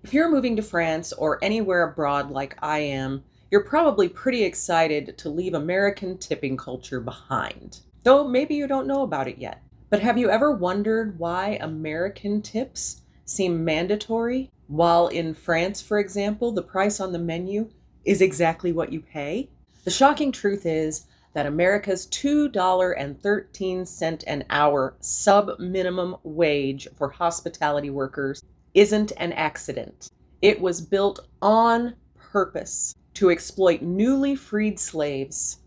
If you're moving to France or anywhere abroad like I am, you're probably pretty excited to leave American tipping culture behind. Though maybe you don't know about it yet. But have you ever wondered why American tips seem mandatory, while in France, for example, the price on the menu is exactly what you pay? The shocking truth is that America's $2.13 an hour sub-minimum wage for hospitality workers isn't an accident. It was built on purpose to exploit newly freed slaves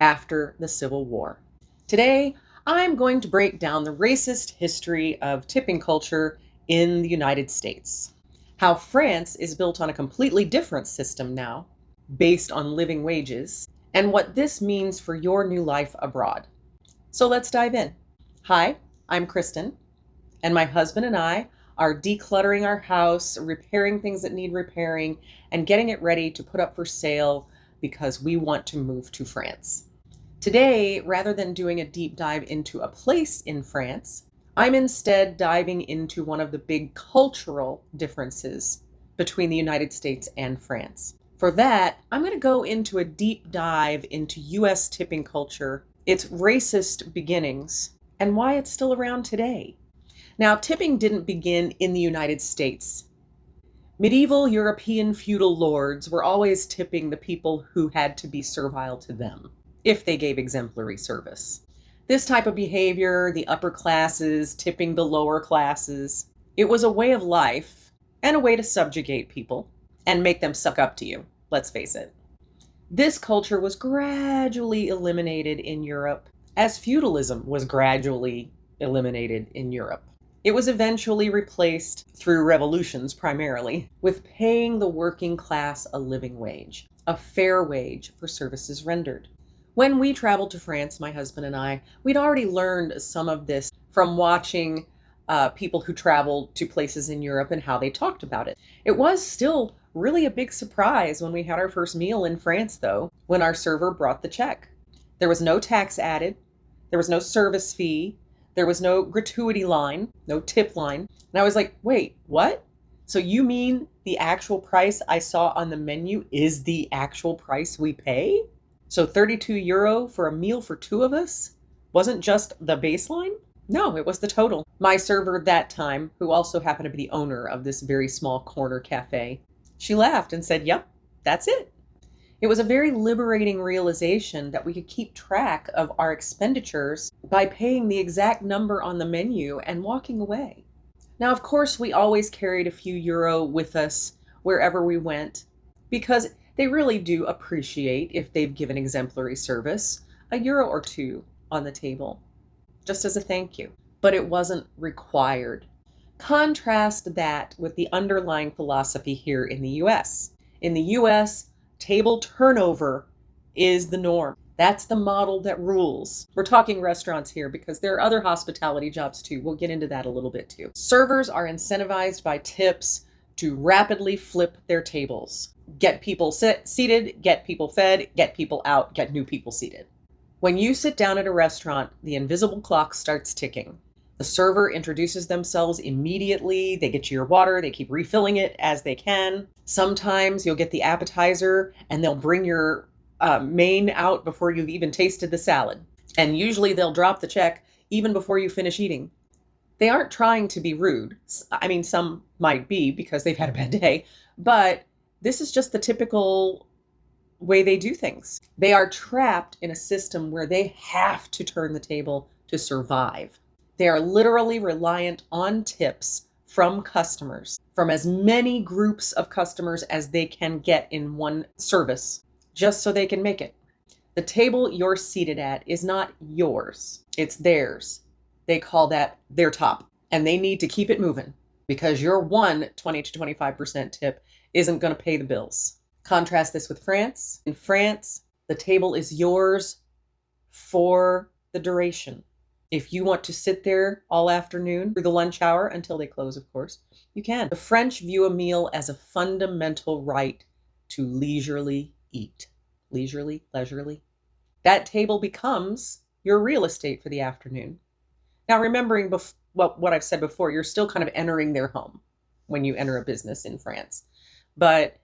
after the Civil War. Today, I'm going to break down the racist history of tipping culture in the United States, how France is built on a completely different system now, based on living wages, and what this means for your new life abroad. So let's dive in. Hi, I'm Kristen, and my husband and I are decluttering our house, repairing things that need repairing, and getting it ready to put up for sale because we want to move to France. Today, rather than doing a deep dive into a place in France, I'm instead diving into one of the big cultural differences between the United States and France. For that, I'm going to go into a deep dive into US tipping culture, its racist beginnings, and why it's still around today. Now, tipping didn't begin in the United States. Medieval European feudal lords were always tipping the people who had to be servile to them, if they gave exemplary service. This type of behavior, the upper classes tipping the lower classes, it was a way of life and a way to subjugate people and make them suck up to you, let's face it. This culture was gradually eliminated in Europe, as feudalism was gradually eliminated in Europe. It was eventually replaced, through revolutions primarily, with paying the working class a living wage, a fair wage for services rendered. When we traveled to France, my husband and I, we'd already learned some of this from watching people who traveled to places in Europe and how they talked about it. It was still really a big surprise when we had our first meal in France, though, when our server brought the check. There was no tax added, there was no service fee, there was no gratuity line, no tip line. And I was like, wait, what? So you mean the actual price I saw on the menu is the actual price we pay? So €32 for a meal for two of us wasn't just the baseline? No, it was the total. My server that time, who also happened to be the owner of this very small corner cafe, she laughed and said, yep, that's it. It was a very liberating realization that we could keep track of our expenditures by paying the exact number on the menu and walking away. Now, of course, we always carried a few euro with us wherever we went because they really do appreciate, if they've given exemplary service, a euro or two on the table, just as a thank you. But it wasn't required. Contrast that with the underlying philosophy here in the US. In the US, table turnover is the norm. That's the model that rules. We're talking restaurants here because there are other hospitality jobs too. We'll get into that a little bit too. Servers are incentivized by tips to rapidly flip their tables. Get people seated, get people fed, get people out, get new people seated. When you sit down at a restaurant, the invisible clock starts ticking. The server introduces themselves immediately. They get you your water. They keep refilling it as they can. Sometimes you'll get the appetizer and they'll bring your main out before you've even tasted the salad. And usually they'll drop the check even before you finish eating. They aren't trying to be rude. I mean, some might be because they've had a bad day, but this is just the typical way they do things. They are trapped in a system where they have to turn the table to survive. They are literally reliant on tips from customers, from as many groups of customers as they can get in one service, just so they can make it. The table you're seated at is not yours, it's theirs. They call that their top, and they need to keep it moving because your 20 to 25% tip isn't going to pay the bills. Contrast this with France. In France, the table is yours for the duration. If you want to sit there all afternoon through the lunch hour until they close, of course, you can. The French view a meal as a fundamental right to leisurely eat. Leisurely. That table becomes your real estate for the afternoon. Now, remembering what I've said before, you're still kind of entering their home. when you enter a business in France. But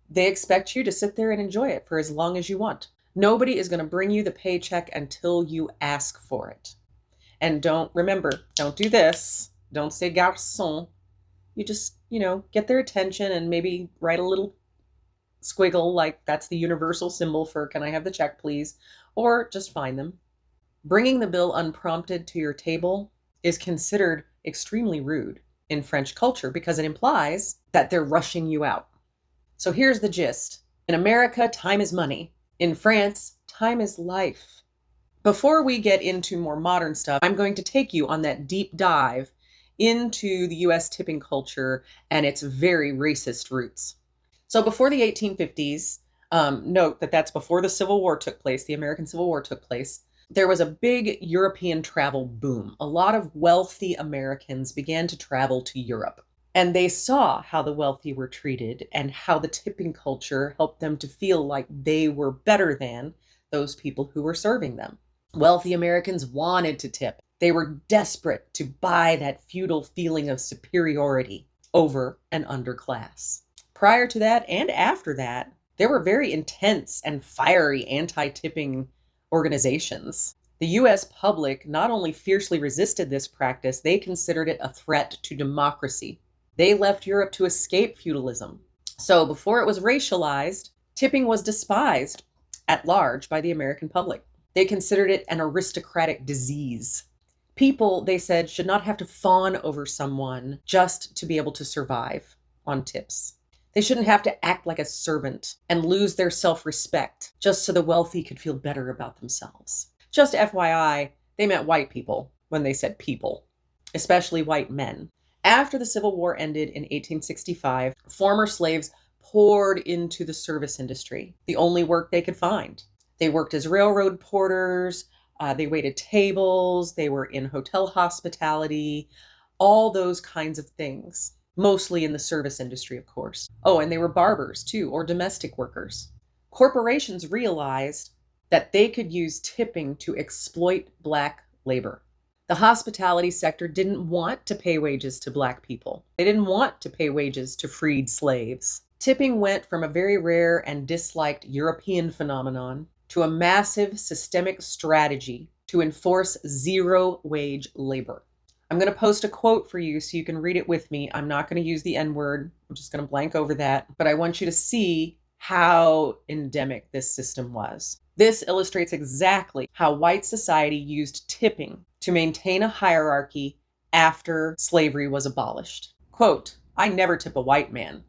they expect you to sit there and enjoy it for as long as you want. Nobody is going to bring you the paycheck until you ask for it. And don't do this. Don't say garçon. You just, get their attention and maybe write a little squiggle like that's the universal symbol for "can I have the check, please?" Or just fine them. Bringing the bill unprompted to your table is considered extremely rude in French culture because it implies that they're rushing you out. So here's the gist. In America, time is money. In France, time is life. Before we get into more modern stuff, I'm going to take you on that deep dive into the US tipping culture and its very racist roots. So before the 1850s, note that that's before the Civil War took place, the American Civil War took place, there was a big European travel boom. A lot of wealthy Americans began to travel to Europe. And they saw how the wealthy were treated and how the tipping culture helped them to feel like they were better than those people who were serving them. Wealthy Americans wanted to tip. They were desperate to buy that feudal feeling of superiority over an underclass. Prior to that and after that, there were very intense and fiery anti-tipping organizations. The US public not only fiercely resisted this practice, they considered it a threat to democracy. They left Europe to escape feudalism. So before it was racialized, tipping was despised at large by the American public. They considered it an aristocratic disease. People, they said, should not have to fawn over someone just to be able to survive on tips. They shouldn't have to act like a servant and lose their self-respect just so the wealthy could feel better about themselves. Just FYI, they meant white people when they said people, especially white men. After the Civil War ended in 1865, former slaves poured into the service industry, the only work they could find. They worked as railroad porters, they waited tables, they were in hotel hospitality, all those kinds of things. Mostly in the service industry, of course. Oh, and they were barbers too, or domestic workers. Corporations realized that they could use tipping to exploit Black labor. The hospitality sector didn't want to pay wages to Black people. They didn't want to pay wages to freed slaves. Tipping went from a very rare and disliked European phenomenon to a massive systemic strategy to enforce zero-wage labor. I'm going to post a quote for you so you can read it with me. I'm not going to use the N-word. I'm just going to blank over that. But I want you to see how endemic this system was. This illustrates exactly how white society used tipping to maintain a hierarchy after slavery was abolished. Quote, "I never tip a white man.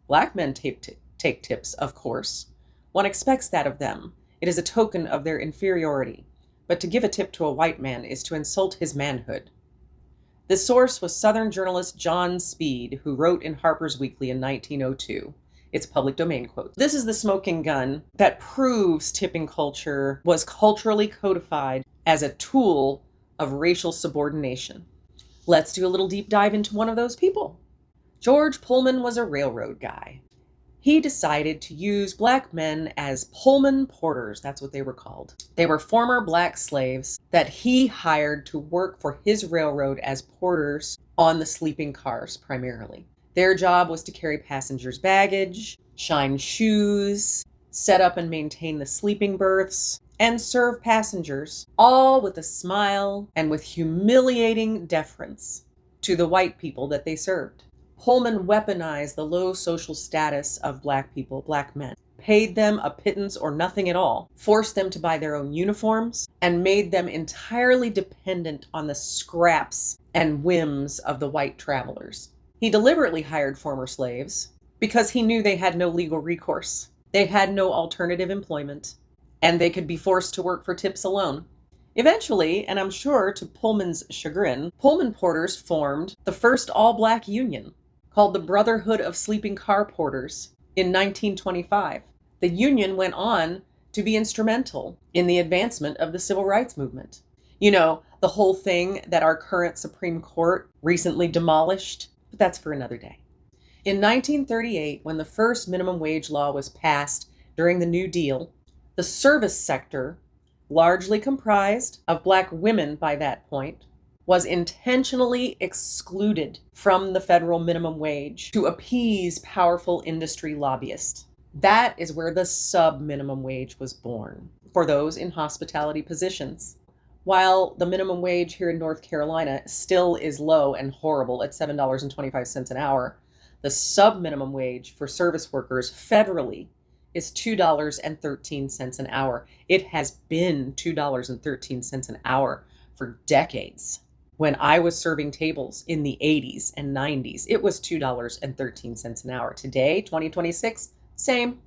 Black men take tips, of course. One expects that of them. It is a token of their inferiority. But to give a tip to a white man is to insult his manhood." The source was Southern journalist John Speed, who wrote in Harper's Weekly in 1902. It's public domain quote. This is the smoking gun that proves tipping culture was culturally codified as a tool of racial subordination. Let's do a little deep dive into one of those people. George Pullman was a railroad guy. He decided to use Black men as Pullman porters. That's what they were called. They were former Black slaves that he hired to work for his railroad as porters on the sleeping cars primarily. Their job was to carry passengers' baggage, shine shoes, set up and maintain the sleeping berths, and serve passengers, all with a smile and with humiliating deference to the white people that they served. Pullman weaponized the low social status of Black people, Black men, paid them a pittance or nothing at all, forced them to buy their own uniforms, and made them entirely dependent on the scraps and whims of the white travelers. He deliberately hired former slaves because he knew they had no legal recourse. They had no alternative employment, and they could be forced to work for tips alone. Eventually, and I'm sure to Pullman's chagrin, Pullman porters formed the first all-Black union, called the Brotherhood of Sleeping Car Porters, in 1925. The union went on to be instrumental in the advancement of the civil rights movement. You know, the whole thing that our current Supreme Court recently demolished, but that's for another day. In 1938, when the first minimum wage law was passed during the New Deal, the service sector, largely comprised of Black women by that point, was intentionally excluded from the federal minimum wage to appease powerful industry lobbyists. That is where the sub-minimum wage was born for those in hospitality positions. While the minimum wage here in North Carolina still is low and horrible at $7.25 an hour, the sub-minimum wage for service workers federally is $2.13 an hour. It has been $2.13 an hour for decades. When I was serving tables in the 80s and 90s, it was $2.13 an hour. Today, 2026, same.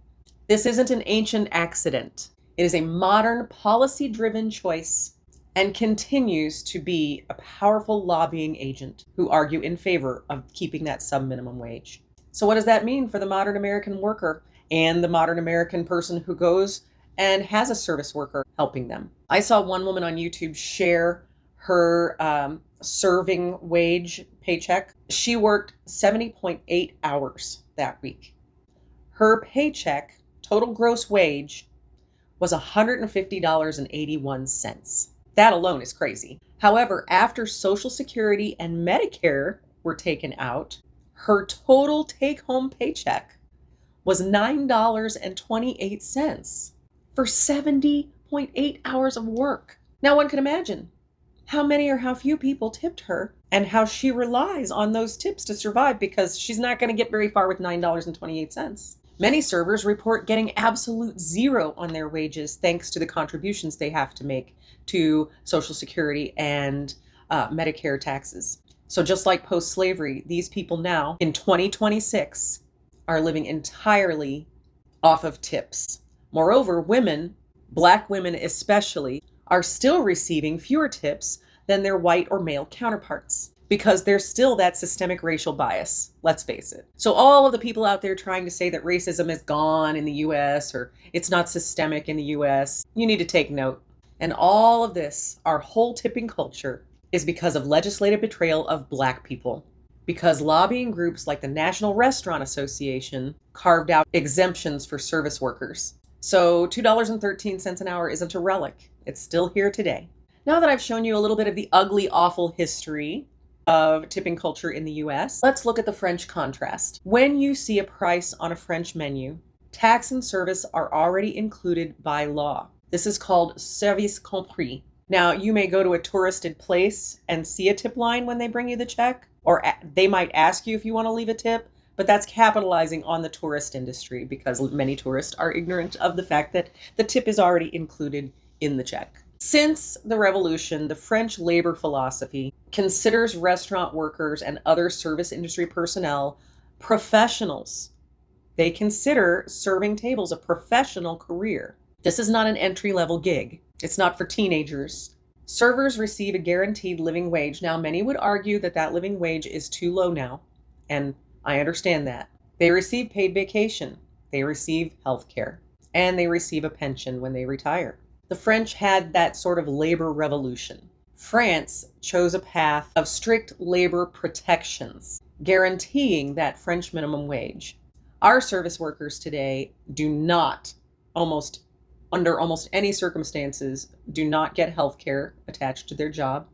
This isn't an ancient accident. It is a modern policy-driven choice and continues to be a powerful lobbying agent who argue in favor of keeping that sub-minimum wage. So what does that mean for the modern American worker and the modern American person who goes and has a service worker helping them? I saw one woman on YouTube share her serving wage paycheck. She worked 70.8 hours that week. Her paycheck, total gross wage, was $150.81. That alone is crazy. However, after Social Security and Medicare were taken out, her total take-home paycheck was $9.28 for 70.8 hours of work. Now one can imagine how many or how few people tipped her and how she relies on those tips to survive, because she's not going to get very far with $9.28. Many servers report getting absolute zero on their wages thanks to the contributions they have to make to Social Security and Medicare taxes. So just like post-slavery, these people now in 2026 are living entirely off of tips. Moreover, women, Black women especially, are still receiving fewer tips than their white or male counterparts because there's still that systemic racial bias, let's face it. So all of the people out there trying to say that racism is gone in the US or it's not systemic in the US, you need to take note. And all of this, our whole tipping culture, is because of legislative betrayal of Black people. Because lobbying groups like the National Restaurant Association carved out exemptions for service workers. So $2.13 an hour isn't a relic. It's still here today. Now that I've shown you a little bit of the ugly, awful history of tipping culture in the US, let's look at the French contrast. When you see a price on a French menu, tax and service are already included by law. This is called service compris. Now, you may go to a touristed place and see a tip line when they bring you the check, or they might ask you if you want to leave a tip, but that's capitalizing on the tourist industry because many tourists are ignorant of the fact that the tip is already included in the check. Since the revolution, the French labor philosophy considers restaurant workers and other service industry personnel professionals. They consider serving tables a professional career. This is not an entry-level gig. It's not for teenagers. Servers receive a guaranteed living wage. Now, many would argue that that living wage is too low now, and I understand that. They receive paid vacation, they receive health care, and they receive a pension when they retire. The French had that sort of labor revolution. France chose a path of strict labor protections, guaranteeing that French minimum wage. Our service workers today do not, under almost any circumstances, do not get health care attached to their job.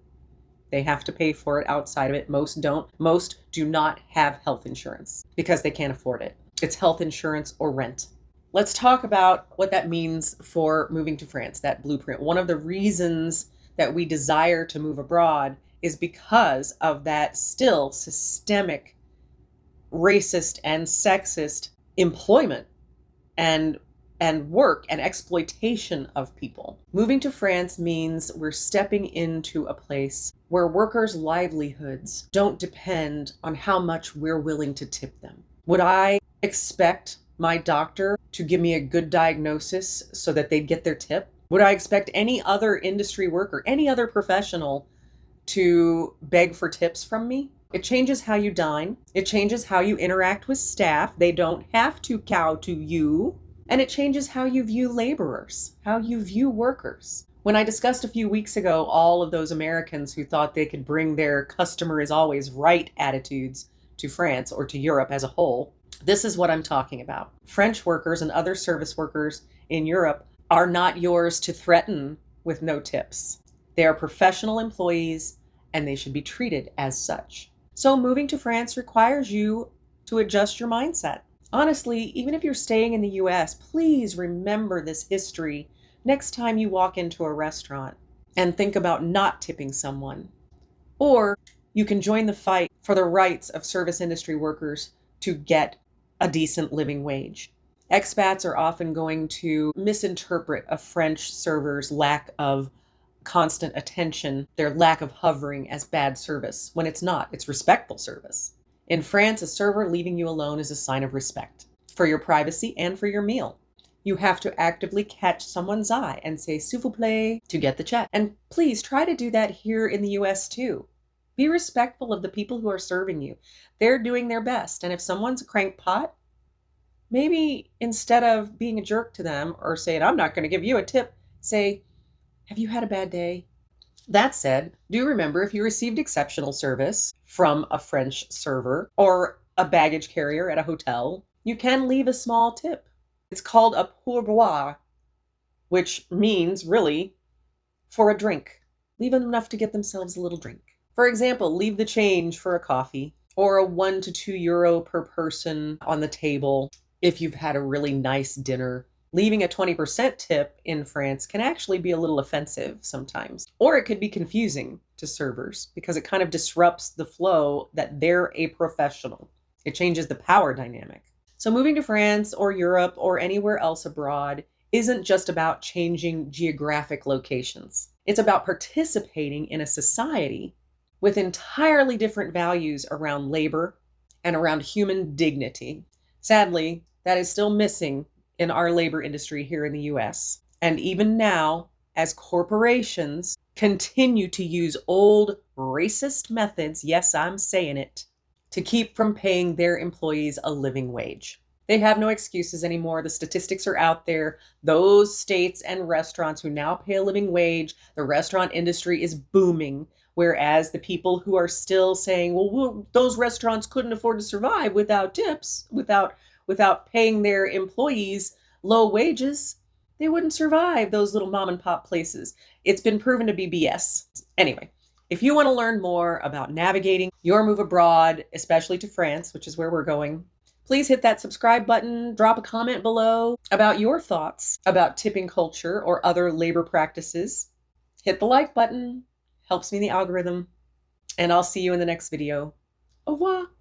They have to pay for it outside of it. Most don't. Most do not have health insurance because they can't afford it. It's health insurance or rent. Let's talk about what that means for moving to France, that blueprint. One of the reasons that we desire to move abroad is because of that still systemic racist and sexist employment and work and exploitation of people. Moving to France means we're stepping into a place where workers' livelihoods don't depend on how much we're willing to tip them. Would I expect my doctor to give me a good diagnosis so that they'd get their tip? Would I expect any other industry worker, any other professional to beg for tips from me? It changes how you dine. It changes how you interact with staff. They don't have to cow to you. And it changes how you view laborers, how you view workers. When I discussed a few weeks ago all of those Americans who thought they could bring their customer is always right attitudes to France or to Europe as a whole, this is what I'm talking about. French workers and other service workers in Europe are not yours to threaten with no tips. They are professional employees and they should be treated as such. So moving to France requires you to adjust your mindset. Honestly, even if you're staying in the US, please remember this history next time you walk into a restaurant and think about not tipping someone. Or you can join the fight for the rights of service industry workers to get a decent living wage. Expats are often going to misinterpret a French server's lack of constant attention, their lack of hovering, as bad service, when it's not. It's respectful service. In France, a server leaving you alone is a sign of respect for your privacy and for your meal. You have to actively catch someone's eye and say, s'il vous plaît, to get the check. And please try to do that here in the US too. Be respectful of the people who are serving you. They're doing their best. And if someone's a crankpot, maybe instead of being a jerk to them or saying, I'm not going to give you a tip, say, have you had a bad day? That said, do remember if you received exceptional service from a French server or a baggage carrier at a hotel, you can leave a small tip. It's called a pourboire, which means really for a drink. Leave them enough to get themselves a little drink. For example, leave the change for a coffee or a €1 to €2 per person on the table if you've had a really nice dinner. Leaving a 20% tip in France can actually be a little offensive sometimes, or it could be confusing to servers because it kind of disrupts the flow that they're a professional. It changes the power dynamic. So moving to France or Europe or anywhere else abroad isn't just about changing geographic locations. It's about participating in a society with entirely different values around labor and around human dignity. Sadly, that is still missing in our labor industry here in the US. And even now, as corporations continue to use old racist methods, yes, I'm saying it, to keep from paying their employees a living wage. They have no excuses anymore. The statistics are out there. Those states and restaurants who now pay a living wage, the restaurant industry is booming. Whereas the people who are still saying, well, those restaurants couldn't afford to survive without tips, without paying their employees low wages, they wouldn't survive, those little mom and pop places. It's been proven to be BS. Anyway, if you want to learn more about navigating your move abroad, especially to France, which is where we're going, please hit that subscribe button, drop a comment below about your thoughts about tipping culture or other labor practices. Hit the like button, helps me in the algorithm, and I'll see you in the next video. Au revoir.